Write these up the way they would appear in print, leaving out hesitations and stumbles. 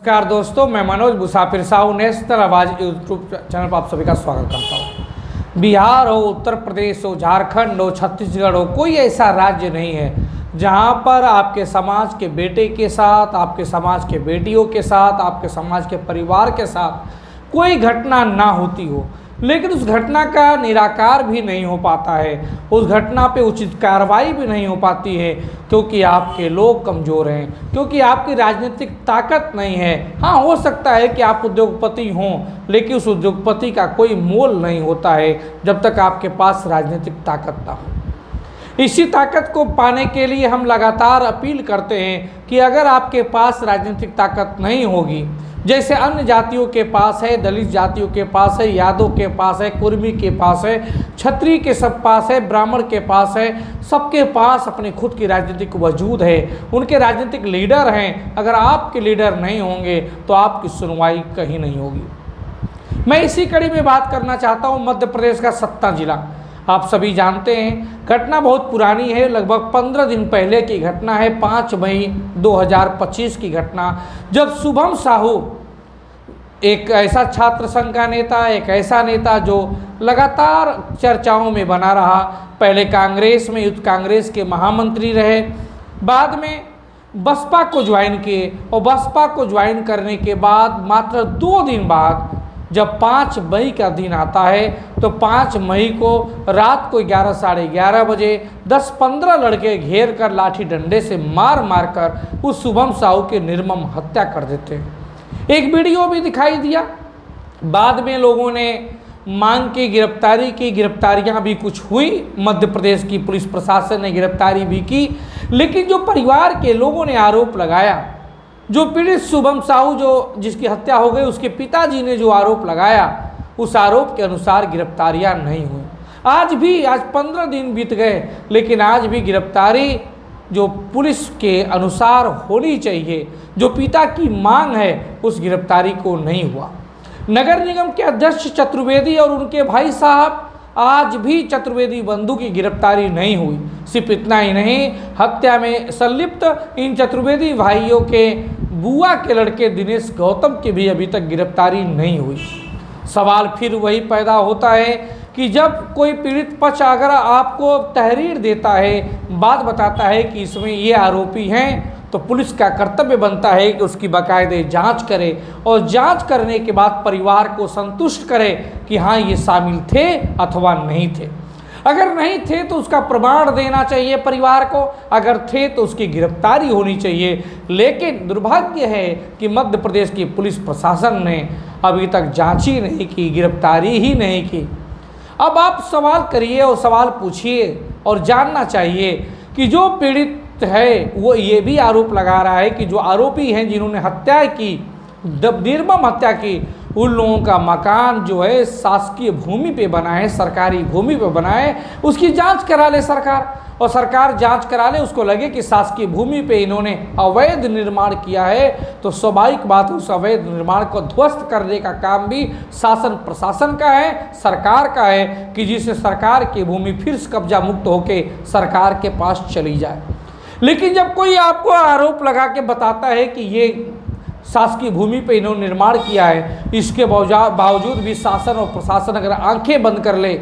नमस्कार दोस्तों, मैं मनोज मुसाफिर साहू नेशनल आवाज़ यूट्यूब चैनल पर आप सभी का स्वागत करता हूँ। बिहार हो, उत्तर प्रदेश हो, झारखंड हो, छत्तीसगढ़ हो, कोई ऐसा राज्य नहीं है जहाँ पर आपके समाज के बेटे के साथ, आपके समाज के बेटियों के साथ, आपके समाज के परिवार के साथ कोई घटना ना होती हो, लेकिन उस घटना का निराकार भी नहीं हो पाता है, उस घटना पे उचित कार्रवाई भी नहीं हो पाती है, क्योंकि आपके लोग कमज़ोर हैं, क्योंकि आपकी राजनीतिक ताकत नहीं है। हाँ, हो सकता है कि आप उद्योगपति हों, लेकिन उस उद्योगपति का कोई मोल नहीं होता है जब तक आपके पास राजनीतिक ताकत ना हो। इसी ताकत को पाने के लिए हम लगातार अपील करते हैं कि अगर आपके पास राजनीतिक ताकत नहीं होगी, जैसे अन्य जातियों के पास है, दलित जातियों के पास है, यादव के पास है, कुर्मी के पास है, क्षत्रिय के सब पास है, ब्राह्मण के पास है, सबके पास अपनी खुद की राजनीतिक वजूद है, उनके राजनीतिक लीडर हैं। अगर आपके लीडर नहीं होंगे तो आपकी सुनवाई कहीं नहीं होगी। मैं इसी कड़ी में बात करना चाहता हूँ मध्य प्रदेश का सतना जिला। आप सभी जानते हैं, घटना बहुत पुरानी है, लगभग 15 दिन पहले की घटना है, 5 मई 2025 की घटना, जब शुभम साहू, एक ऐसा छात्र संघ का नेता, एक ऐसा नेता जो लगातार चर्चाओं में बना रहा, पहले कांग्रेस में यूथ कांग्रेस के महामंत्री रहे, बाद में बसपा को ज्वाइन किए और बसपा को ज्वाइन करने के बाद मात्र 2 दिन बाद जब 5 मई का दिन आता है तो 5 मई को रात को 11 साढ़े 11 बजे 10-15 लड़के घेर कर लाठी डंडे से मार मार कर उस शुभम साहू की निर्मम हत्या कर देते हैं। एक वीडियो भी दिखाई दिया। बाद में लोगों ने मांग की गिरफ्तारी की, गिरफ्तारियां भी कुछ हुई, मध्य प्रदेश की पुलिस प्रशासन ने गिरफ्तारी भी की, लेकिन जो परिवार के लोगों ने आरोप लगाया, जो पीड़ित शुभम साहू जो जिसकी हत्या हो गई, उसके पिताजी ने जो आरोप लगाया, उस आरोप के अनुसार गिरफ्तारियां नहीं हुई। आज 15 दिन बीत गए, लेकिन आज भी गिरफ्तारी जो पुलिस के अनुसार होनी चाहिए, जो पिता की मांग है, उस गिरफ्तारी को नहीं हुआ। नगर निगम के अध्यक्ष चतुर्वेदी और उनके भाई साहब, आज भी चतुर्वेदी बंधु की गिरफ्तारी नहीं हुई। सिर्फ इतना ही नहीं, हत्या में संलिप्त इन चतुर्वेदी भाइयों के बुआ के लड़के दिनेश गौतम की भी अभी तक गिरफ्तारी नहीं हुई। सवाल फिर वही पैदा होता है कि जब कोई पीड़ित पक्ष अगर आपको तहरीर देता है, बात बताता है कि इसमें ये आरोपी हैं, तो पुलिस का कर्तव्य बनता है कि उसकी बाकायदे जांच करे और जांच करने के बाद परिवार को संतुष्ट करे कि हाँ, ये शामिल थे अथवा नहीं थे। अगर नहीं थे तो उसका प्रमाण देना चाहिए परिवार को, अगर थे तो उसकी गिरफ्तारी होनी चाहिए। लेकिन दुर्भाग्य है कि मध्य प्रदेश की पुलिस प्रशासन ने अभी तक जांच ही नहीं की, गिरफ्तारी ही नहीं की। अब आप सवाल करिए और सवाल पूछिए और जानना चाहिए कि जो पीड़ित है वो ये भी आरोप लगा रहा है कि जो आरोपी हैं जिन्होंने हत्या की, निर्मम हत्या की, उन लोगों का मकान जो है शासकीय भूमि पे बना है, सरकारी भूमि पे बना है, उसकी जांच करा ले सरकार, और सरकार जांच करा ले, उसको लगे कि शासकीय भूमि पे इन्होंने अवैध निर्माण किया है, तो स्वाभाविक बात उस अवैध निर्माण को ध्वस्त करने का काम भी शासन प्रशासन का है, सरकार का है, कि जिससे सरकार की भूमि फिर से कब्जा मुक्त होकर सरकार के पास चली जाए। लेकिन जब कोई आपको आरोप लगा के बताता है कि ये शासकीय भूमि पे इन्होंने निर्माण किया है, इसके बावजूद भी शासन और प्रशासन अगर आंखें बंद कर ले,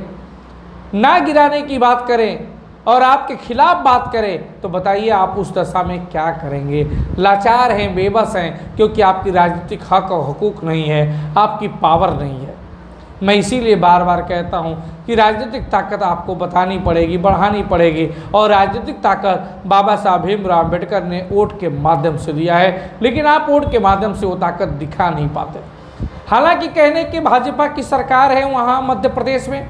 ना गिराने की बात करें और आपके खिलाफ बात करें, तो बताइए आप उस दशा में क्या करेंगे। लाचार हैं, बेबस हैं, क्योंकि आपकी राजनीतिक हक और हुकूक नहीं है, आपकी पावर नहीं है। मैं इसीलिए बार बार कहता हूं कि राजनीतिक ताकत आपको बतानी पड़ेगी, बढ़ानी पड़ेगी, और राजनीतिक ताकत बाबा साहब भीमराव अम्बेडकर ने वोट के माध्यम से दिया है, लेकिन आप वोट के माध्यम से वो ताकत दिखा नहीं पाते। हालांकि कहने की भाजपा की सरकार है वहाँ मध्य प्रदेश में,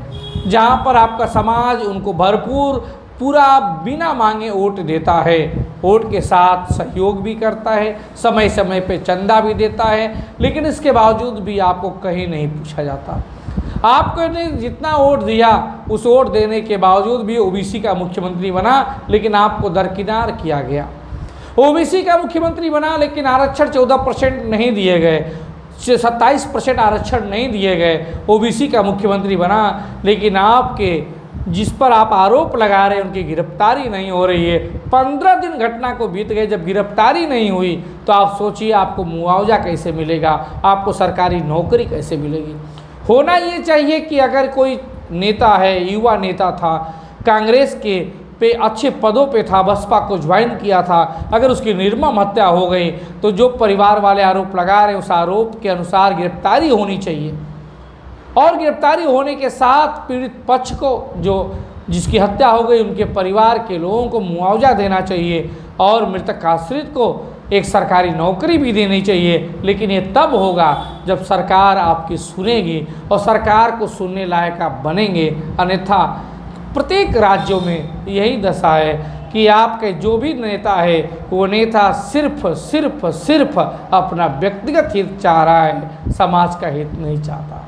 जहाँ पर आपका समाज उनको भरपूर पूरा बिना मांगे वोट देता है, वोट के साथ सहयोग भी करता है, समय समय पे चंदा भी देता है, लेकिन इसके बावजूद भी आपको कहीं नहीं पूछा जाता। आपको ने जितना वोट दिया, उस वोट देने के बावजूद भी ओबीसी का मुख्यमंत्री बना, लेकिन आपको दरकिनार किया गया। ओबीसी का मुख्यमंत्री बना, लेकिन आरक्षण 14% नहीं दिए गए, 27% आरक्षण नहीं दिए गए। ओबीसी का मुख्यमंत्री बना, लेकिन आपके जिस पर आप आरोप लगा रहे हैं उनकी गिरफ्तारी नहीं हो रही है। 15 दिन घटना को बीत गए, जब गिरफ्तारी नहीं हुई तो आप सोचिए आपको मुआवजा कैसे मिलेगा, आपको सरकारी नौकरी कैसे मिलेगी। होना ये चाहिए कि अगर कोई नेता है, युवा नेता था, कांग्रेस के पे अच्छे पदों पे था, बसपा को ज्वाइन किया था, अगर उसकी निर्मम हत्या हो गई तो जो परिवार वाले आरोप लगा रहे हैं उस आरोप के अनुसार गिरफ्तारी होनी चाहिए, और गिरफ्तारी होने के साथ पीड़ित पक्ष को, जो जिसकी हत्या हो गई, उनके परिवार के लोगों को मुआवजा देना चाहिए और मृतक आश्रित को एक सरकारी नौकरी भी देनी चाहिए। लेकिन ये तब होगा जब सरकार आपकी सुनेगी और सरकार को सुनने लायक आप बनेंगे। अन्यथा प्रत्येक राज्यों में यही दशा है कि आपके जो भी नेता है वो नेता सिर्फ अपना व्यक्तिगत हित चाह रहा है, समाज का हित नहीं चाहता।